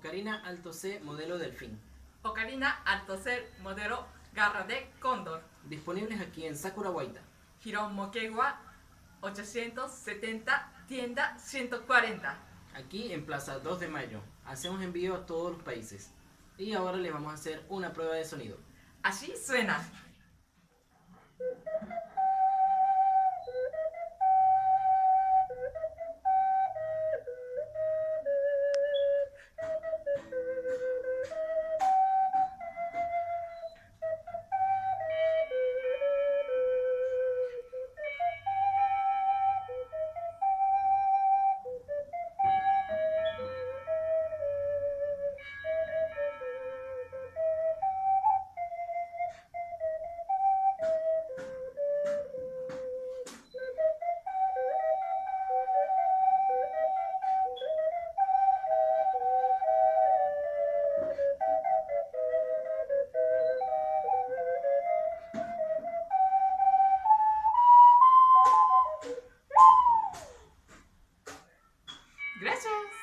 Ocarina Alto C modelo Delfín. Ocarina Altocer modelo Garra de Cóndor. Disponibles aquí en Sakura Guaita. Girón Moquegua 870, tienda 140. Aquí en Plaza 2 de Mayo. Hacemos envío a todos los países. Y ahora les vamos a hacer una prueba de sonido. Así suena. Gracias.